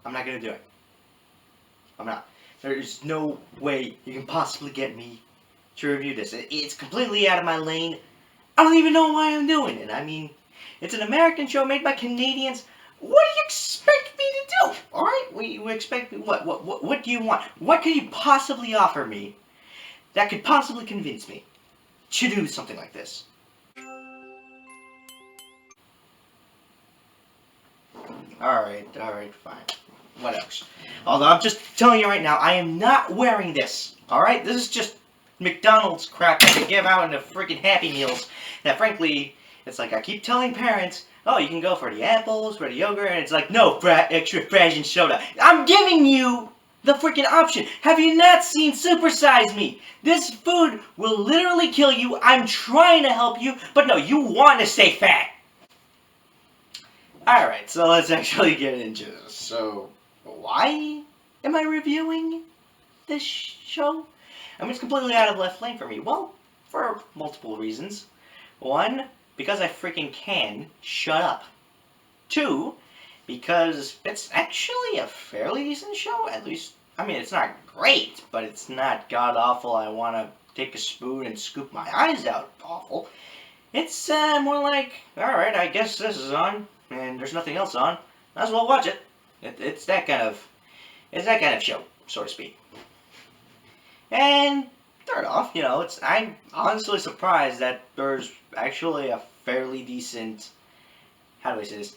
I'm not gonna do it. I'm not. There's no way you can possibly get me to review this. It's completely out of my lane. I don't even know why I'm doing it. I mean, it's an American show made by Canadians. What do you expect me to do? Alright? We expect me. What do you want? What can you possibly offer me that could possibly convince me to do something like this? Alright, fine. What else? Although I'm just telling you right now, I am not wearing this. Alright? This is just McDonald's crap that they give out in the freaking Happy Meals. That frankly, it's like I keep telling parents, oh, you can go for the apples, for the yogurt, and it's like, no, extra frozen soda. I'm giving you the freaking option. Have you not seen Super Size Me? This food will literally kill you. I'm trying to help you, but no, you want to stay fat. Alright, so let's actually get into this. So, why am I reviewing this show? I mean, it's completely out of left lane for me. Well, for multiple reasons. One, because I freaking can shut up. Two, because it's actually a fairly decent show. At least, I mean, it's not great, but it's not god-awful. I want to take a spoon and scoop my eyes out awful. It's more like, alright, I guess this is on, and there's nothing else on. Might as well watch it. It's that kind of show, so to speak. And third off, you know, I'm honestly surprised that there's actually a fairly decent, how do I say this?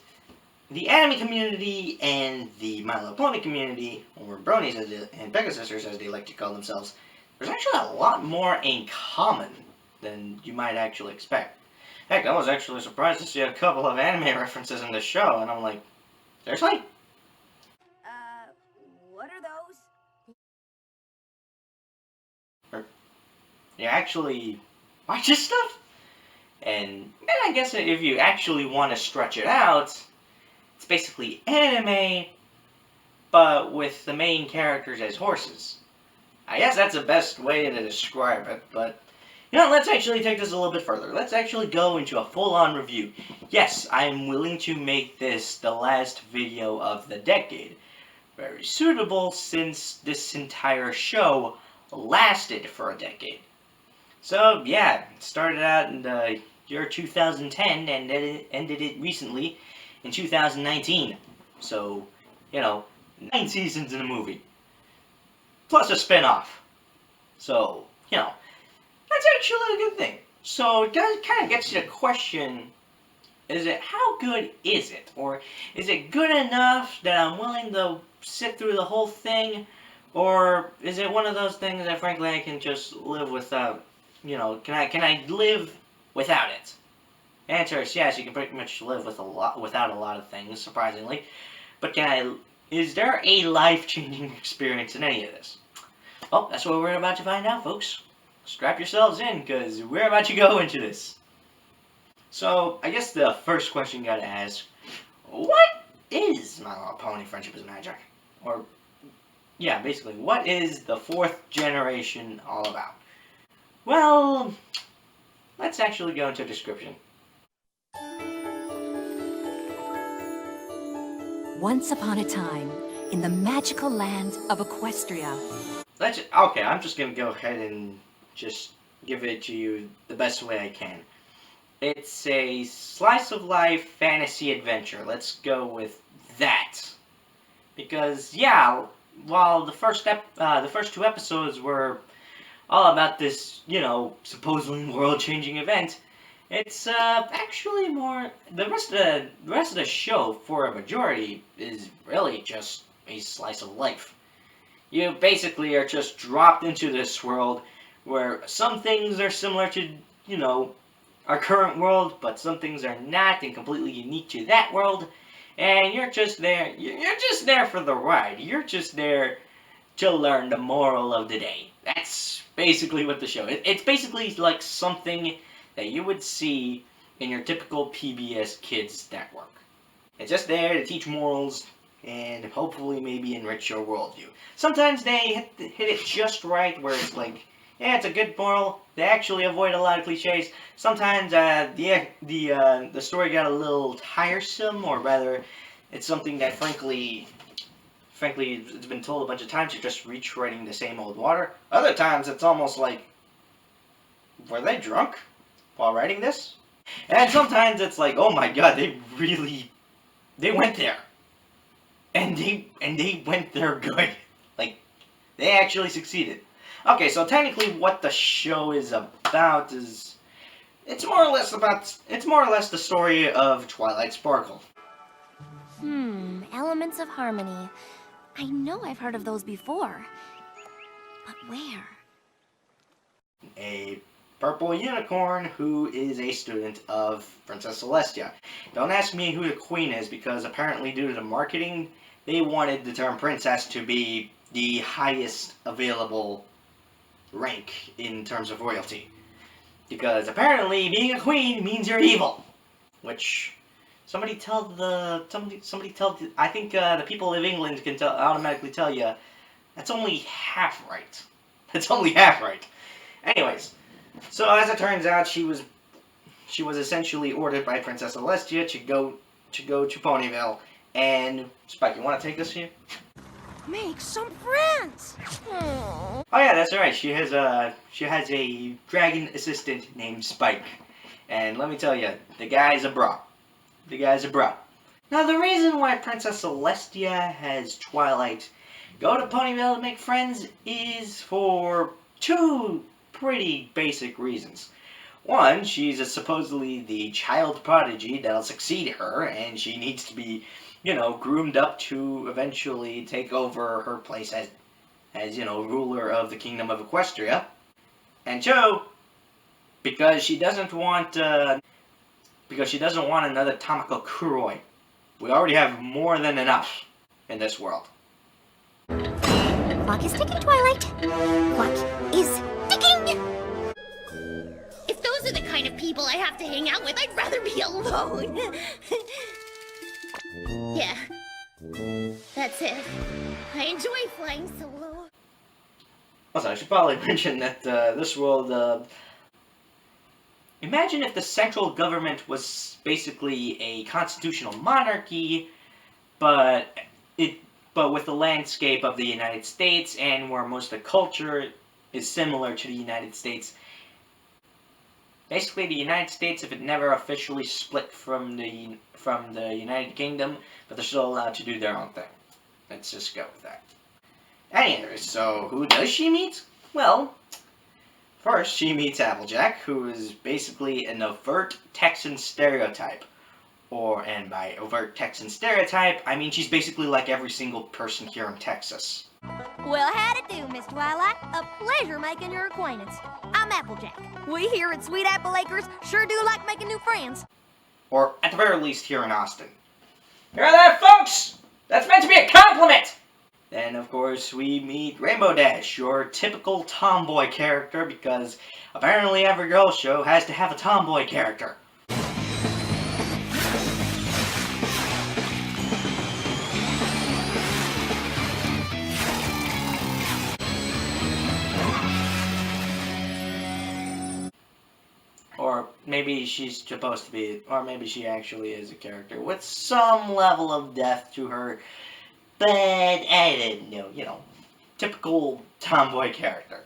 The anime community and the My Little Pony community, or bronies and Becca sisters as they like to call themselves, there's actually a lot more in common than you might actually expect. Heck, I was actually surprised to see a couple of anime references in the show, and I'm like, seriously? What are those? You actually watch this stuff? And I guess if you actually want to stretch it out, it's basically anime, but with the main characters as horses. I guess that's the best way to describe it, but you know, let's actually take this a little bit further. Let's actually go into a full-on review. Yes, I'm willing to make this the last video of the decade. Very suitable since this entire show lasted for a decade. So, yeah, it started out in the year 2010 and ended it recently in 2019. So, you know, 9 seasons in a movie. Plus a spin-off. So, you know, that's actually a good thing. So, it does kind of gets to the question, how good is it? Or is it good enough that I'm willing to sit through the whole thing? Or is it one of those things that frankly I can just live without? You know, can I live without it? The answer is yes, you can pretty much live without a lot of things, surprisingly. But is there a life-changing experience in any of this? Well, that's what we're about to find out, folks. Strap yourselves in, because we're about to go into this. So, I guess the first question you gotta ask, what is My Little Pony Friendship is Magic? Or, yeah, basically, what is the 4th generation all about? Well, let's actually go into a description. Once upon a time, in the magical land of Equestria. Okay, I'm just gonna go ahead and just give it to you the best way I can. It's a slice of life fantasy adventure. Let's go with that. Because, yeah, while the first 2 episodes were all about this, you know, supposedly world-changing event, it's actually more the rest of the show for a majority is really just a slice of life. You basically are just dropped into this world where some things are similar to, you know, our current world, but some things are not and completely unique to that world, and you're just there for the ride. You're just there to learn the moral of the day. That's basically what the show is. It's basically like something that you would see in your typical PBS Kids network. It's just there to teach morals and hopefully maybe enrich your worldview. Sometimes they hit it just right where it's like, yeah, it's a good moral. They actually avoid a lot of cliches. Sometimes the story got a little tiresome, or rather, it's something that frankly frankly, it's been told a bunch of times, you're just retreading the same old water. Other times, it's almost like, were they drunk while writing this? And sometimes it's like, oh my god, they went there. And they went there good. Like, they actually succeeded. Okay, so technically what the show is about is, it's more or less the story of Twilight Sparkle. Elements of harmony. I know I've heard of those before. But where? A purple unicorn who is a student of Princess Celestia. Don't ask me who the queen is, because apparently due to the marketing, they wanted the term princess to be the highest available rank in terms of royalty. Because apparently being a queen means you're evil. Which, I think the people of England can automatically tell you, that's only half right. That's only half right. Anyways, so as it turns out, she was essentially ordered by Princess Celestia to go to Ponyville. And Spike, you want to take this here? Make some friends! Oh yeah, that's right. She has a dragon assistant named Spike. And let me tell you, the guy's a bro. The guy's a bro. Now, the reason why Princess Celestia has Twilight go to Ponyville to make friends is for two pretty basic reasons. One, she's supposedly the child prodigy that'll succeed her, and she needs to be, groomed up to eventually take over her place as ruler of the Kingdom of Equestria. And two, because she doesn't want another Tamako Kuroi. We already have more than enough in this world. Clock is ticking, Twilight. Clock is ticking! If those are the kind of people I have to hang out with, I'd rather be alone. Yeah, that's it. I enjoy flying solo. Also, I should probably mention that this world, imagine if the central government was basically a constitutional monarchy, but with the landscape of the United States, and where most of the culture is similar to the United States. Basically, the United States, if it never officially split from the United Kingdom, but they're still allowed to do their own thing. Let's just go with that. Anyway, so who does she meet? Well, first she meets Applejack, who is basically an overt Texan stereotype. And by overt Texan stereotype, I mean she's basically like every single person here in Texas. Well, how'd it do, Miss Twilight? A pleasure making your acquaintance. I'm Applejack. We here at Sweet Apple Acres sure do like making new friends. Or, at the very least, here in Austin. Hear that, folks? That's meant to be a compliment! Then, of course, we meet Rainbow Dash, your typical tomboy character, because apparently every girl show has to have a tomboy character. Or maybe she's supposed to be, or maybe she actually is a character with some level of depth to her, but I don't know, typical tomboy character.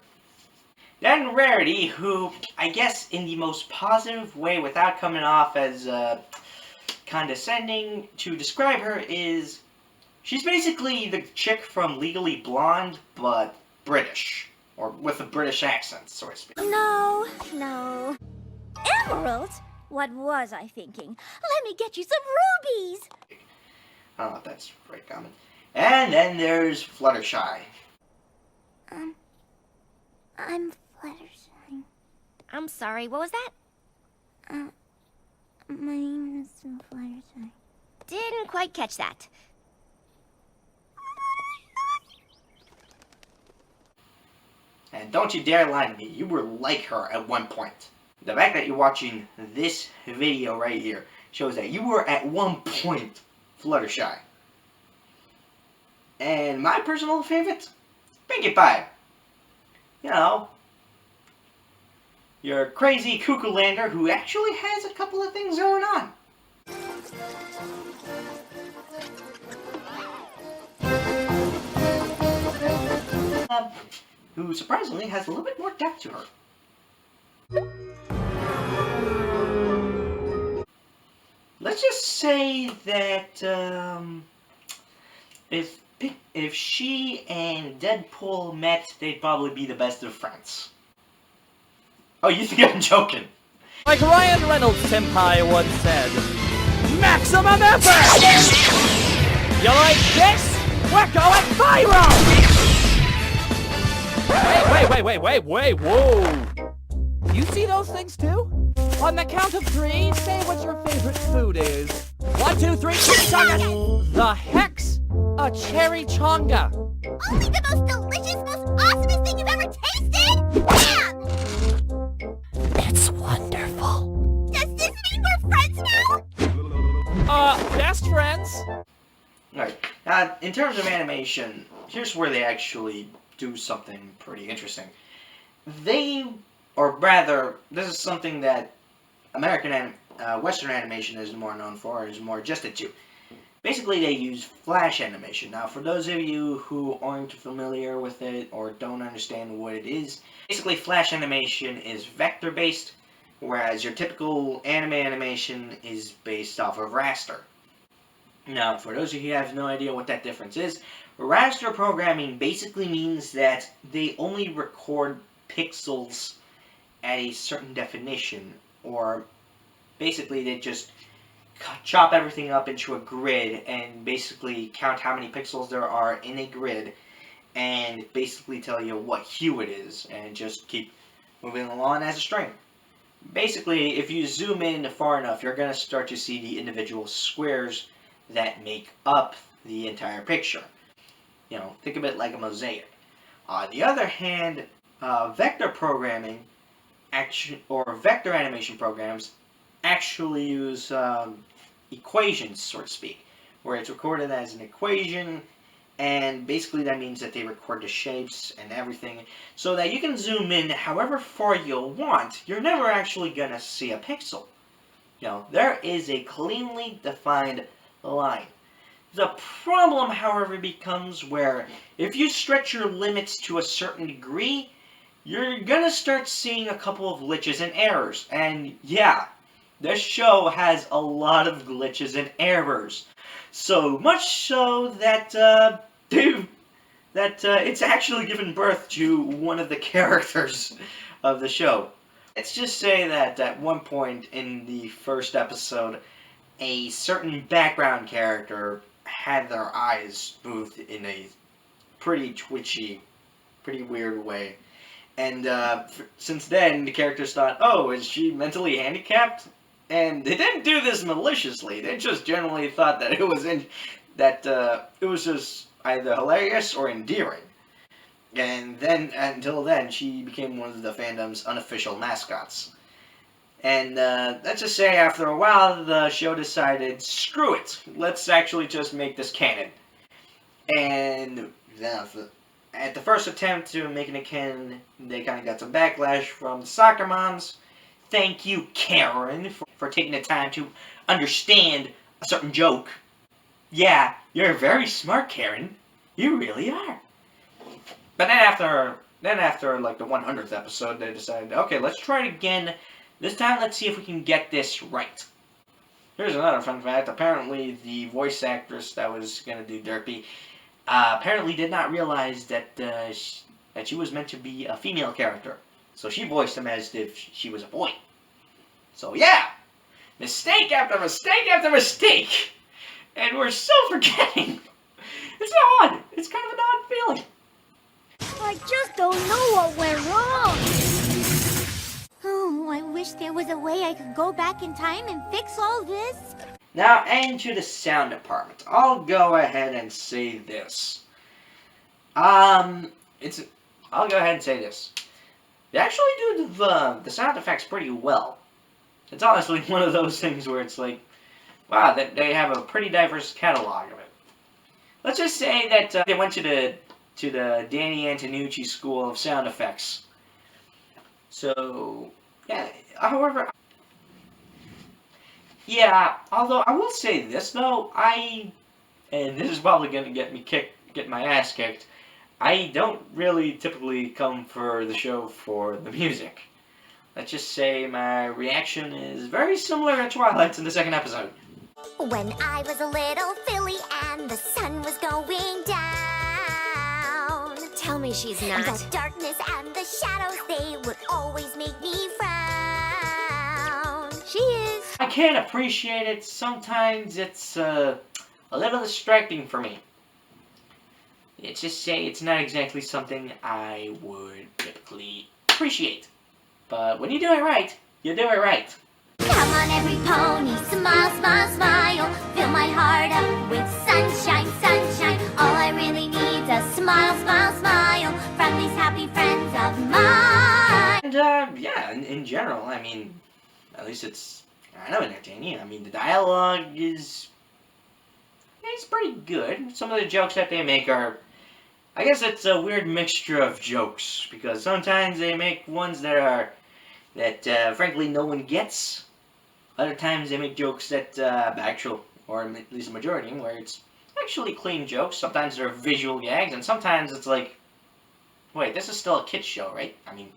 Then Rarity, who, I guess in the most positive way, without coming off as condescending to describe her, is she's basically the chick from Legally Blonde, but British. Or with a British accent, so to speak. No. Emerald? What was I thinking? Let me get you some rubies! I don't know if that's very common. And then there's Fluttershy. I'm Fluttershy. I'm sorry, what was that? My name is Fluttershy. Didn't quite catch that. And don't you dare lie to me, you were like her at one point. The fact that you're watching this video right here shows that you were at one point Fluttershy. And my personal favorite? Pinkie Pie. Your crazy cuckoo lander who actually has a couple of things going on. who surprisingly has a little bit more depth to her. Let's just say that if she and Deadpool met, they'd probably be the best of friends. Oh, you think I'm joking? Like Ryan Reynolds senpai once said, maximum effort! You like this? We're going viral! Wait, whoa! You see those things too? On the count of 3, say what your favorite food is. 1, 2, 3, chonga! The heck's a cherry chonga. Only the most delicious, most awesomest thing you've ever tasted? Man! It's wonderful. Does this mean we're friends now? Best friends? Alright, in terms of animation, here's where they actually do something pretty interesting. Or rather, this is something that Western animation is more known for, is more adjusted to. Basically, they use flash animation. Now, for those of you who aren't familiar with it or don't understand what it is, basically flash animation is vector-based, whereas your typical anime animation is based off of raster. Now, for those of you who have no idea what that difference is, raster programming basically means that they only record pixels at a certain definition, or basically they just chop everything up into a grid and basically count how many pixels there are in a grid and basically tell you what hue it is and just keep moving along as a string. Basically, if you zoom in far enough, you're going to start to see the individual squares that make up the entire picture. You know, think of it like a mosaic. On the other hand, vector programming or vector animation programs actually use equations, so to speak, where it's recorded as an equation, and basically that means that they record the shapes and everything so that you can zoom in however far you want. You're never actually gonna see a pixel. You know, there is a cleanly defined line. The problem, however, becomes where if you stretch your limits to a certain degree, you're gonna start seeing a couple of glitches and errors. And yeah, this show has a lot of glitches and errors. So much so that, it's actually given birth to one of the characters of the show. Let's just say that at one point in the first episode, a certain background character had their eyes moved in a pretty twitchy, pretty weird way. And since then, the characters thought, oh, is she mentally handicapped? And they didn't do this maliciously. They just generally thought that it was just either hilarious or endearing. And then, until then, she became one of the fandom's unofficial mascots. And let's just say after a while, the show decided, screw it, let's actually just make this canon. And at the first attempt to making it canon, they kind of got some backlash from the soccer moms. Thank you, Karen, for taking the time to understand a certain joke. Yeah, you're very smart, Karen. You really are. But then after like the 100th episode, they decided, okay, let's try it again. This time, let's see if we can get this right. Here's another fun fact. Apparently, the voice actress that was going to do Derpy apparently did not realize that she was meant to be a female character. So she voiced him as if she was a boy. So yeah, mistake after mistake after mistake. And we're still forgetting. It's odd. It's kind of an odd feeling. I just don't know what went wrong. Oh, I wish there was a way I could go back in time and fix all this. Now, and to the sound department. I'll go ahead and say this. I'll go ahead and say this. They actually do the sound effects pretty well. It's honestly one of those things where it's like, wow, they have a pretty diverse catalog of it. Let's just say that they went to the Danny Antonucci School of Sound Effects. So, yeah, however, yeah, although I will say this though, and this is probably going to get my ass kicked, I don't really typically come for the show for the music. Let's just say my reaction is very similar to Twilight's in the second episode. When I was a little filly and the sun was going down. Tell me she's The not. darkness and the shadows, they would always make me frown. She is. I can't appreciate it. Sometimes it's a little distracting for me. Let's just say it's not exactly something I would typically appreciate. But when you do it right, you do it right. Come on, every pony, smile, smile, smile. Fill my heart up with sunshine, sunshine. All I really need's a smile, smile, smile from these happy friends of mine. And yeah, in general, I mean, at least it's kind of entertaining. I mean, the dialogue is it's pretty good. Some of the jokes that they make are, I guess it's a weird mixture of jokes because sometimes they make ones that frankly no one gets. Other times they make jokes that actual, or at least a majority, where it's actually clean jokes. Sometimes they're visual gags, and sometimes it's like, wait, this is still a kid's show, right? I mean,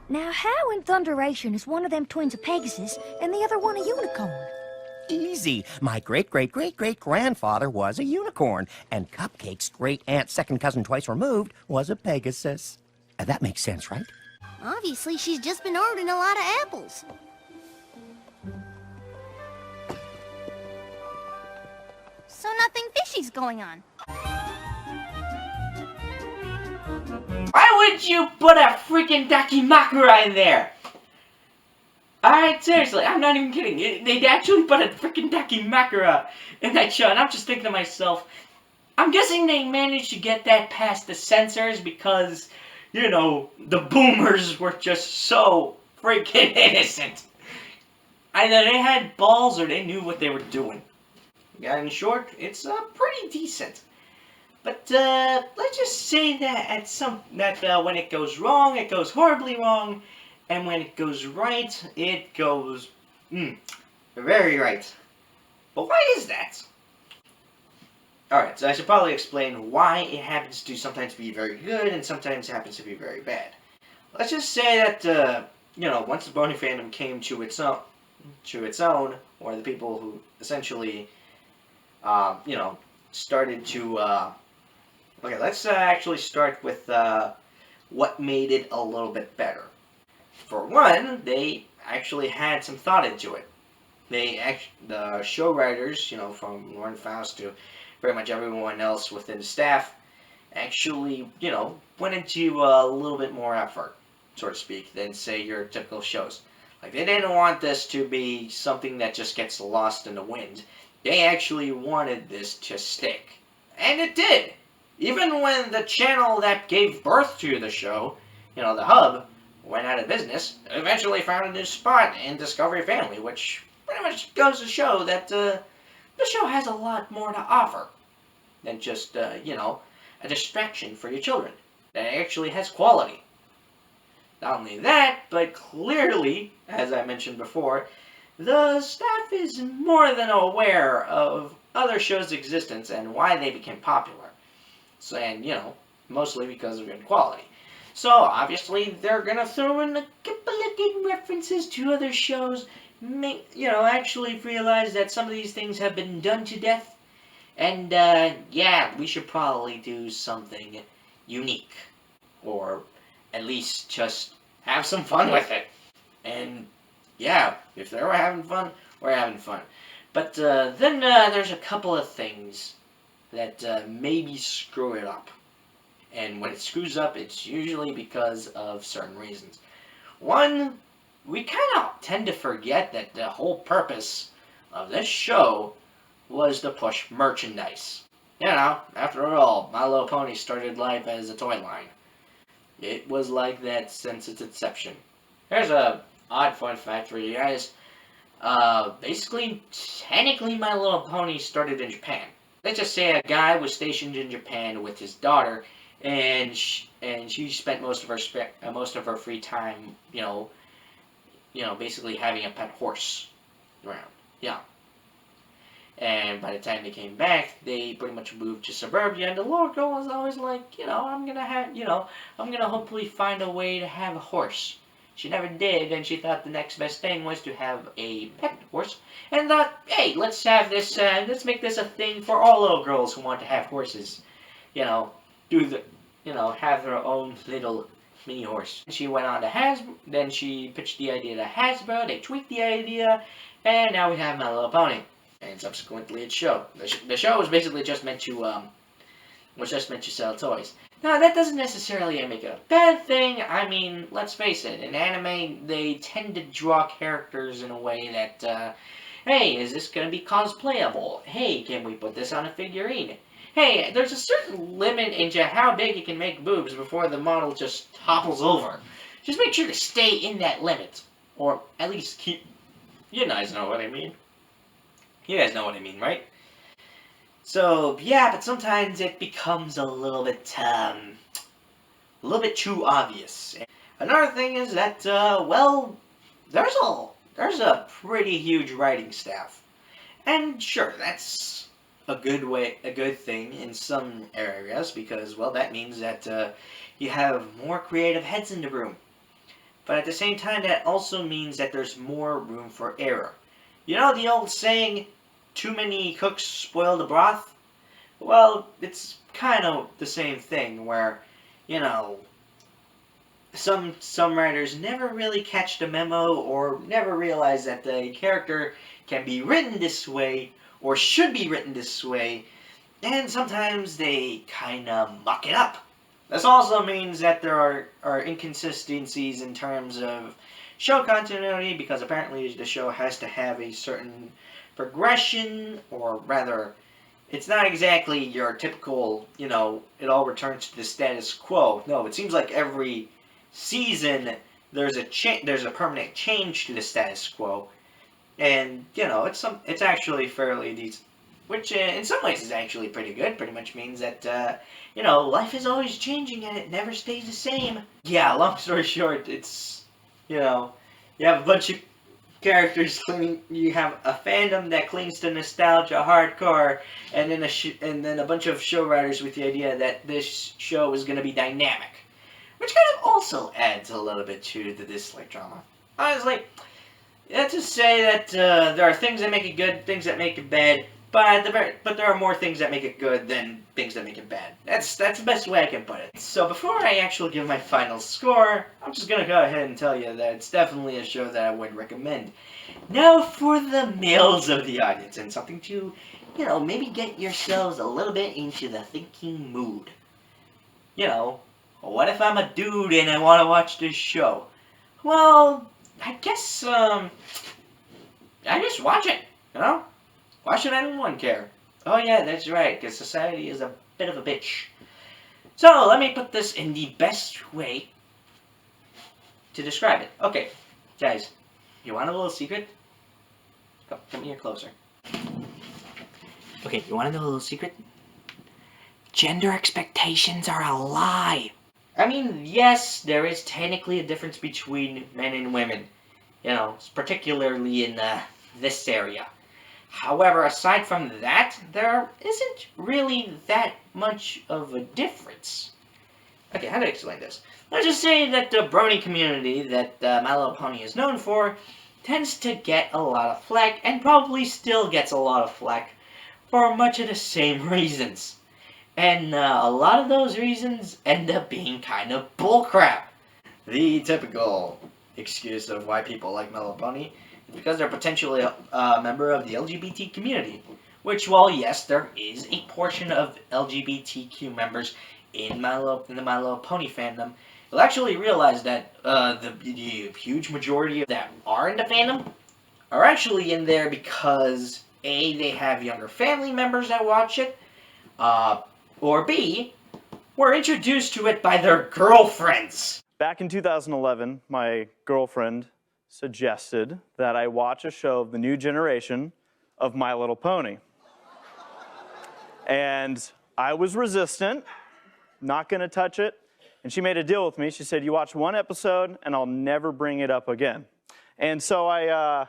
Now, how in thunderation is one of them twins a Pegasus and the other one a unicorn? Easy. My great-great-great-great-grandfather was a unicorn, and Cupcake's great-aunt, second cousin twice removed, was a Pegasus. That makes sense, right? Obviously, she's just been ordering a lot of apples. So nothing fishy's going on. why would you put a freaking Dakimakura in there? Alright, seriously, I'm not even kidding. They actually put a freaking Dakimakura in that show, and I'm just thinking to myself, I'm guessing they managed to get that past the censors because, you know, the boomers were just so freaking innocent. Either they had balls or they knew what they were doing. Yeah, in short, it's pretty decent. But let's just say that when it goes wrong, it goes horribly wrong, and when it goes right, it goes very right. But why is that? Alright, so I should probably explain why it happens to sometimes be very good and sometimes happens to be very bad. Let's just say that, you know, once the Boney fandom came to its own, or the people who essentially, you know, started to, okay, let's actually start with what made it a little bit better. For one, they actually had some thought into it. The show writers, you know, from Lauren Faust to pretty much everyone else within the staff, actually, you know, went into a little bit more effort, so to speak, than, say, your typical shows. Like, they didn't want this to be something that just gets lost in the wind. They actually wanted this to stick. And it did! Even when the channel that gave birth to the show, you know, the Hub, went out of business, eventually found a new spot in Discovery Family, which pretty much goes to show that the show has a lot more to offer than just, you know, a distraction for your children. That it actually has quality. Not only that, but clearly, as I mentioned before, the staff is more than aware of other shows' existence and why they became popular. So, and, you know, mostly because of good quality. So, obviously, they're gonna throw in a couple of good references to other shows, you know, actually realize that some of these things have been done to death, and, yeah, we should probably do something unique, or at least just have some fun with it. And, yeah, if they're having fun, we're having fun. But, then, there's a couple of things that, maybe screw it up. And when it screws up, it's usually because of certain reasons. One, we kind of tend to forget that the whole purpose of this show was to push merchandise. You know, after all, My Little Pony started life as a toy line. It was like that since its inception. Here's a odd fun fact for you guys. Basically, technically My Little Pony started in Japan. Let's just say a guy was stationed in Japan with his daughter, and she spent most of her free time, you know, basically having a pet horse around. Yeah. And by the time they came back, they pretty much moved to suburbia, and the little girl was always like, I'm gonna hopefully find a way to have a horse. She never did, and she thought the next best thing was to have a pet horse, and thought, hey, let's make this a thing for all little girls who want to have horses. Have their own little mini horse. She went on to Hasbro, then she pitched the idea to Hasbro, they tweaked the idea, and now we have My Little Pony. And subsequently its show. The show was basically just meant to sell toys. Now that doesn't necessarily make it a bad thing. I mean, let's face it, in anime they tend to draw characters in a way that, hey, is this gonna be cosplayable? Hey, can we put this on a figurine? Hey, there's a certain limit into how big you can make boobs before the model just topples over. Just make sure to stay in that limit. Or at least keep... You guys know what I mean. You guys know what I mean, right? So, yeah, but sometimes it becomes a little bit too obvious. Another thing is that, there's a pretty huge writing staff. And sure, that's a good thing in some areas, because, well, that means that, you have more creative heads in the room. But at the same time, that also means that there's more room for error. You know the old saying, too many cooks spoil the broth? Well, it's kind of the same thing where, some writers never really catch the memo or never realize that the character can be written this way or should be written this way, and sometimes they kind of muck it up. This also means that there are inconsistencies in terms of show continuity, because apparently the show has to have a certain progression, or rather, it's not exactly your typical, it all returns to the status quo. No, it seems like every season there's a permanent change to the status quo, and it's actually fairly decent, which in some ways is actually pretty good. Pretty much means that life is always changing and it never stays the same. Yeah, long story short, it's you have a bunch of characters you have a fandom that clings to nostalgia hardcore, and then a bunch of show writers with the idea that this show is going to be dynamic, which kind of also adds a little bit to the dislike drama. Honestly, that's to say that there are things that make it good, things that make it bad, but there are more things that make it good than things that make it bad. That's the best way I can put it. So before I actually give my final score, I'm just gonna go ahead and tell you that it's definitely a show that I would recommend. Now for the males of the audience, and something to, maybe get yourselves a little bit into the thinking mood. What if I'm a dude and I want to watch this show? Well, I guess, I just watch it, Why should anyone care? Oh yeah, that's right, because society is a bit of a bitch. So, let me put this in the best way to describe it. Okay, guys, you want a little secret? Come here closer. Okay, you want to know a little secret? Gender expectations are a lie. I mean, yes, there is technically a difference between men and women. Particularly in this area. However, aside from that, there isn't really that much of a difference. Okay, how do I explain this? Let's just say that the brony community that My Little Pony is known for tends to get a lot of flack, and probably still gets a lot of flack, for much of the same reasons. And a lot of those reasons end up being kind of bullcrap. The typical excuse of why people like My Little Pony is because they're potentially a member of the LGBT community. Which, while yes, there is a portion of LGBTQ members in the My Little Pony fandom, you'll actually realize that the huge majority of that are in the fandom are actually in there because A, they have younger family members that watch it, or B, were introduced to it by their girlfriends. Back in 2011, my girlfriend suggested that I watch a show of the new generation of My Little Pony. And I was resistant, not gonna touch it, and she made a deal with me. She said, you watch one episode and I'll never bring it up again. And so I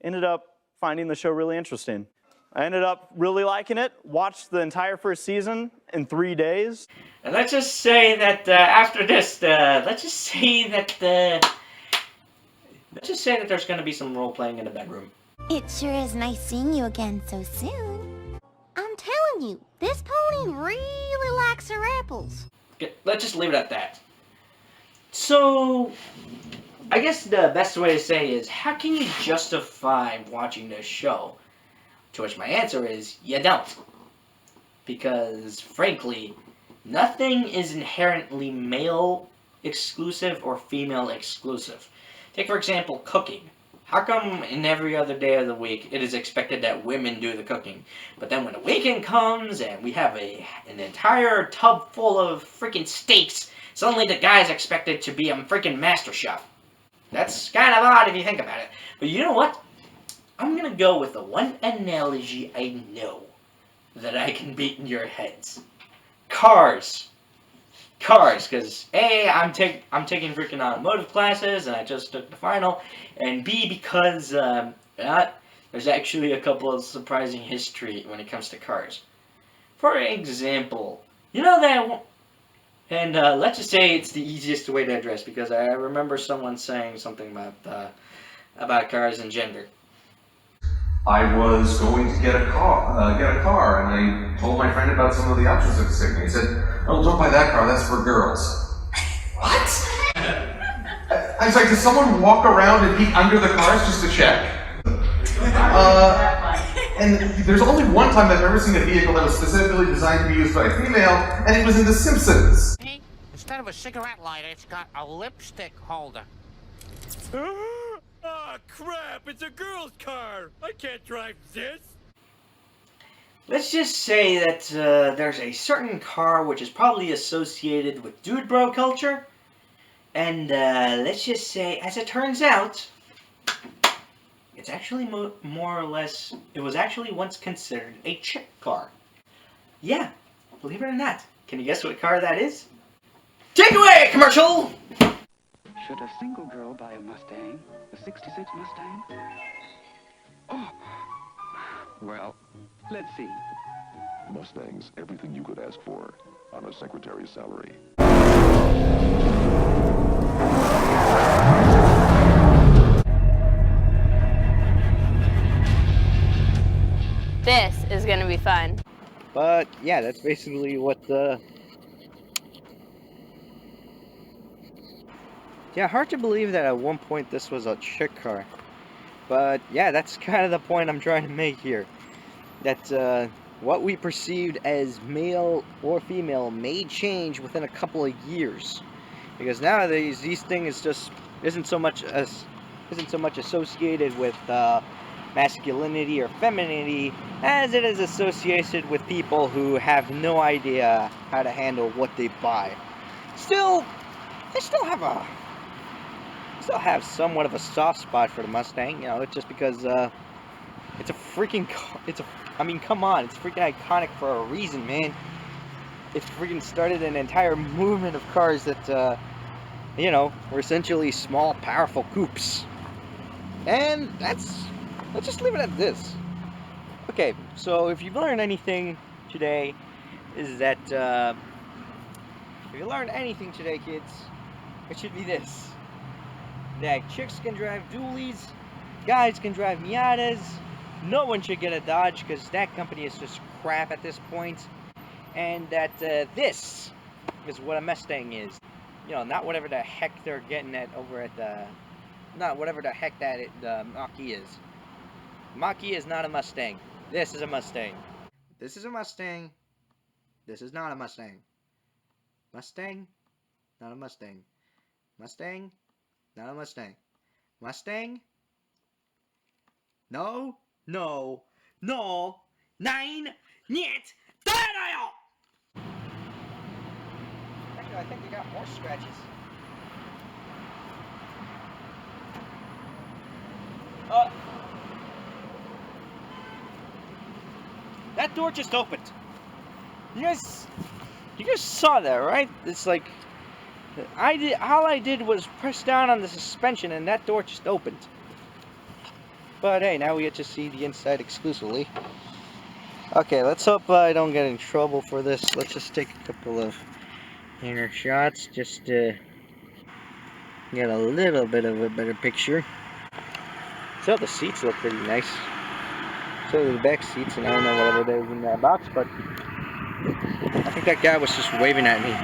ended up finding the show really interesting. I ended up really liking it. Watched the entire first season in 3 days. And let's just say that after this, let's just say that there's going to be some role playing in the bedroom. It sure is nice seeing you again so soon. I'm telling you, this pony really likes her apples. Okay, let's just leave it at that. So, I guess the best way to say is, how can you justify watching this show? To which my answer is, you don't. Because, frankly, nothing is inherently male exclusive or female exclusive. Take, for example, cooking. How come in every other day of the week it is expected that women do the cooking? But then when the weekend comes and we have an entire tub full of freaking steaks, suddenly the guy's expected to be a freaking master chef. That's kind of odd if you think about it. But you know what? I'm going to go with the one analogy I know that I can beat in your heads. Cars. Cars, because A, I'm taking freaking automotive classes, and I just took the final, and B, because there's actually a couple of surprising history when it comes to cars. For example, you know that, and let's just say it's the easiest way to address, because I remember someone saying something about cars and gender. I was going to get a car, and I told my friend about some of the options that was me. He said, "Oh, don't buy that car. That's for girls." What? I was like, "Does someone walk around and peek under the cars just to check?" And there's only one time I've ever seen a vehicle that was specifically designed to be used by a female, and it was in The Simpsons. Hey, instead of a cigarette lighter, it's got a lipstick holder. Ah, crap! It's a girl's car! I can't drive this! Let's just say that there's a certain car which is probably associated with dude bro culture, and let's just say, as it turns out, it's actually more or less, it was actually once considered a chick car. Yeah, believe it or not. Can you guess what car that is? Take away, commercial! Should a single girl buy a Mustang? A 66 Mustang? Oh! Well, let's see. Mustangs, everything you could ask for on a secretary's salary. This is gonna be fun. But yeah, that's basically what the... Yeah, hard to believe that at one point this was a chick car. But yeah, that's kind of the point I'm trying to make here. That what we perceived as male or female may change within a couple of years. Because nowadays these things just isn't so much associated with masculinity or femininity as it is associated with people who have no idea how to handle what they buy. Still, they still have somewhat of a soft spot for the Mustang, you know, it's just because it's a freaking car. I mean, come on, it's freaking iconic for a reason, man. It freaking started an entire movement of cars that you know, were essentially small, powerful coupes. And let's just leave it at this. Okay, so if you've learned anything today, is that if you learned anything today, kids, it should be this: that chicks can drive dualies, guys can drive Miatas, no one should get a Dodge because that company is just crap at this point, and that this is what a Mustang is. You know, not whatever the heck they're getting at over at the, not whatever the heck that the Mach-E is. Mach-E is not a Mustang. This is a Mustang. This is a Mustang. This is not a Mustang. Mustang, not a Mustang. Mustang, not a Mustang. Mustang? No, no, no, nine, niet, dial! I think they got more scratches. That door just opened. You guys saw that, right? It's like all I did was press down on the suspension and that door just opened. But hey, now we get to see the inside exclusively. Okay, let's hope I don't get in trouble for this. Let's just take a couple of inner shots just to get a little bit of a better picture. So the seats look pretty nice. So do the back seats, and I don't know whatever there's in that box, but I think that guy was just waving at me.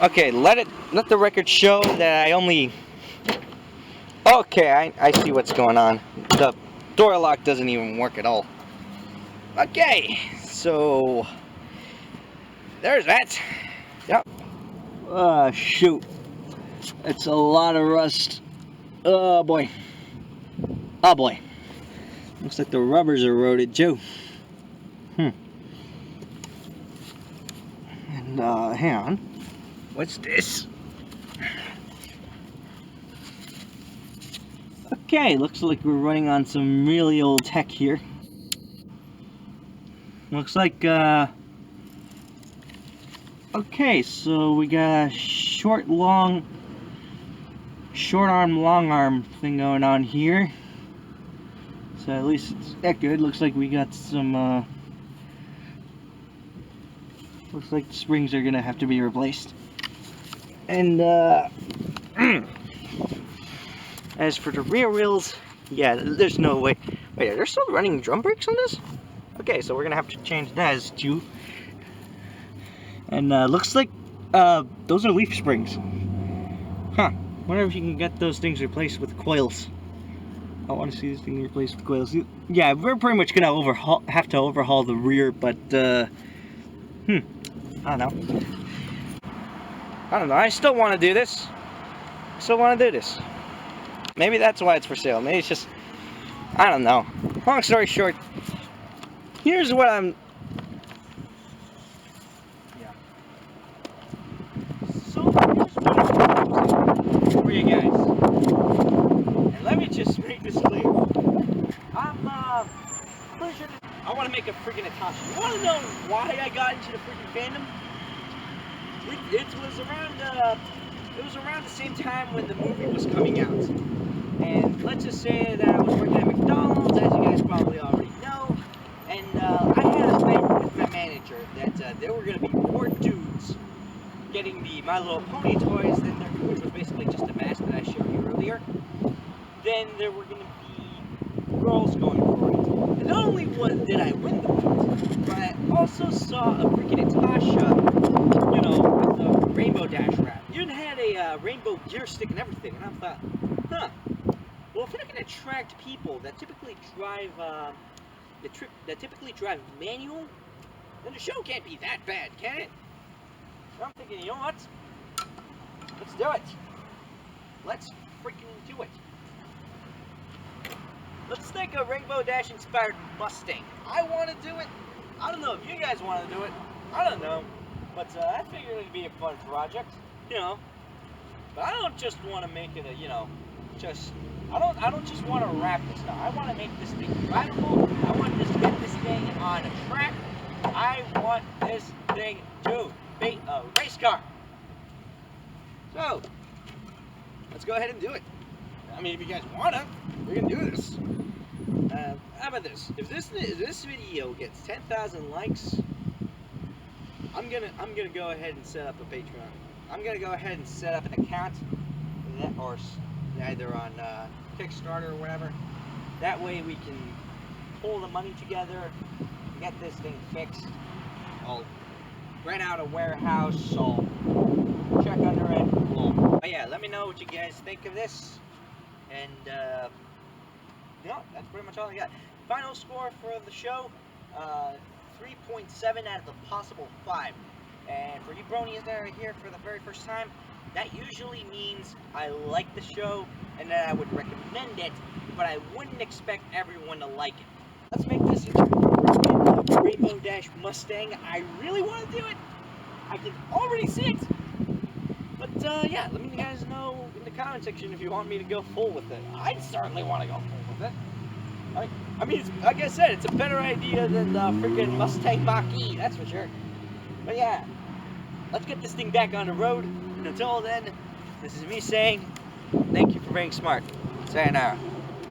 Okay, let the record show that I only... Okay, I see what's going on. The door lock doesn't even work at all. Okay, so there's that. Yep. Shoot. It's a lot of rust. Oh boy. Oh boy. Looks like the rubber's eroded too. And hang on. What's this? Okay, looks like we're running on some really old tech here. Looks like, okay, so we got a short arm, long arm thing going on here. So at least it's that good. Looks like we got some, looks like the springs are gonna have to be replaced. And, as for the rear wheels, yeah, there's no way. Wait, are they still running drum brakes on this? Okay, so we're gonna have to change that as too. And looks like those are leaf springs. Huh. Wonder if you can get those things replaced with coils. I want to see this thing replaced with coils. Yeah, we're pretty much gonna have to overhaul the rear, but I don't know. I still want to do this. Maybe that's why it's for sale. Maybe it's just, I don't know. Long story short, here's what I'm... Yeah. So, here's what I'm for you guys. And let me just make this clear. I'm, pretty sure I want to make a freaking Natasha. You want to know why I got into the freaking fandom? It was around the same time when the movie was coming out. And let's just say that I was working at McDonald's, as you guys probably already know. And I had a bet with my manager that there were going to be more dudes getting the My Little Pony toys, which was basically just a mask that I showed you earlier. Then there were going to be girls going for it. And not only did I win the bet, but I also saw a freaking Natasha, you know, with the Rainbow Dash wrap. You even had a rainbow gear stick and everything. And I thought, huh. Well, if I can attract people that typically drive, manual, then the show can't be that bad, can it? So I'm thinking, you know what? Let's do it. Let's freaking do it. Let's make a Rainbow Dash inspired Mustang. I want to do it. I don't know if you guys want to do it. I don't know. But I figured it'd be a fun project, you know. But I don't just want to make it a, you know, I don't just want to wrap this now. I want to make this thing rideable. I want to get this thing on a track. I want this thing to be a race car. So, let's go ahead and do it. I mean, if you guys wanna, we can do this. How about this? If this video gets 10,000 likes, I'm gonna go ahead and set up a Patreon. I'm gonna go ahead and set up an account, or either on Kickstarter or whatever. That way we can pull the money together, get this thing fixed. I'll rent out a warehouse. I'll check under it. But yeah, let me know what you guys think of this. And yeah, that's pretty much all I got. Final score for the show, 3.7 out of a possible 5. And for you bronies that are here for the very first time, that usually means I like the show and that I would recommend it, but I wouldn't expect everyone to like it. Let's make this into a Rainbow Dash Mustang. I really want to do it. I can already see it. But yeah, let me guys know in the comment section if you want me to go full with it. I certainly want to go full with it. I mean, like I said, it's a better idea than the freaking Mustang Mach-E, that's for sure. But yeah, let's get this thing back on the road. And until then, this is me saying, thank you for being smart. Sayonara.